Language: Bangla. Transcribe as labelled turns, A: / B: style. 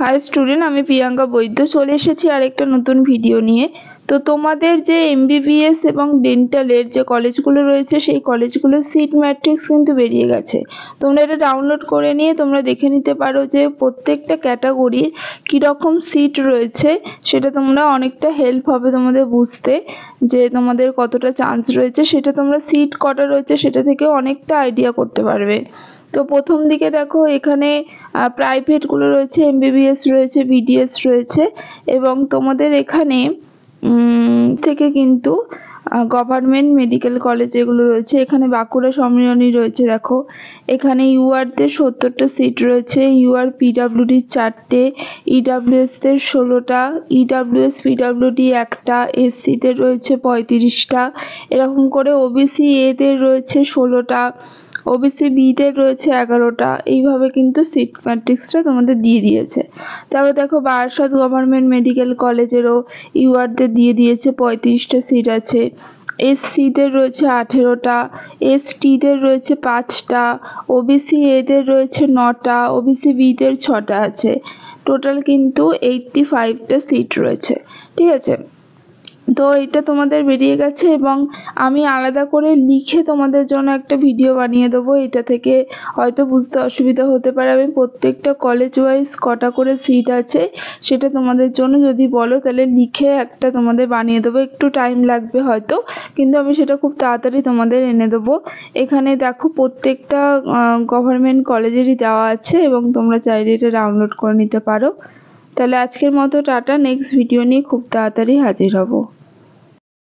A: হাই স্টুডেন্ট, আমি প্রিয়াঙ্কা বৈদ্য চলে এসেছি আরেকটা নতুন ভিডিও নিয়ে। তো তোমাদের যে এমবিবিএস এবং ডেন্টালের যে কলেজগুলো রয়েছে সেই কলেজগুলোর সিট ম্যাট্রিক্স কিন্তু বেরিয়ে গেছে। তোমরা এটা ডাউনলোড করে নিয়ে তোমরা দেখে নিতে পারো যে প্রত্যেকটা ক্যাটাগরির কীরকম সিট রয়েছে, সেটা তোমরা অনেকটা হেল্প হবে তোমাদের বুঝতে যে তোমাদের কতটা চান্স রয়েছে। সেটা তোমরা সিট কটা রয়েছে সেটা থেকে অনেকটা আইডিয়া করতে পারবে। তো প্রথম দিকে দেখো এখানে প্রাইভেটগুলো রয়েছে, এমবিবিএস রয়েছে, বিডিএস রয়েছে এবং তোমাদের এখানে থেকে কিন্তু গভর্নমেন্ট মেডিকেল কলেজ যেগুলো রয়েছে, এখানে বাঁকুড়া সম্মিলনী রয়েছে। দেখো এখানে ইউআরদের 70টা সিট রয়েছে, ইউআর পিডাব্লিউডির 4টে, ইডাব্লিউএসদের 16টা, ইডাব্লিউএস পিডাব্লিউডি 1টা, এসসিদের রয়েছে 35টা, এরকম করে ওবিসি এদের রয়েছে 16টা, ওবিসি বিদের রয়েছে 11টা। এইভাবে কিন্তু সিট ম্যাট্রিক্সটা তোমাদের দিয়ে দিয়েছে। তারপর দেখো বারাসত গভর্নমেন্ট মেডিকেল কলেজেরও ইউআরদের দিয়ে দিয়েছে, 35টা সিট আছে। এসসিদের রয়েছে 18টা, এসটিদের রয়েছে 5টা, ওবিসি এদের রয়েছে 9টা, ওবিসি বিদের 6টা আছে। টোটাল কিন্তু 85টা সিট রয়েছে, ঠিক আছে। তো এটা তোমাদের বেরিয়ে গেছে এবং আমি আলাদা করে লিখে তোমাদের জন্য একটা ভিডিও বানিয়ে দেবো। এটা থেকে হয়তো বুঝতে অসুবিধা হতে পারে। আমি প্রত্যেকটা কলেজ ওয়াইজ কটা করে সিট আছে সেটা তোমাদের জন্য যদি বলো তাহলে লিখে একটা তোমাদের বানিয়ে দেবো। একটু টাইম লাগবে হয়তো, কিন্তু আমি সেটা খুব তাড়াতাড়ি তোমাদের এনে দেবো। এখানে দেখো প্রত্যেকটা গভর্নমেন্ট কলেজেরই দেওয়া আছে এবং তোমরা চাইলে এটা ডাউনলোড করে নিতে পারো। তাহলে আজকের মতো টাটা, নেক্সট ভিডিও নিয়ে খুব তাড়াতাড়ি হাজির হব।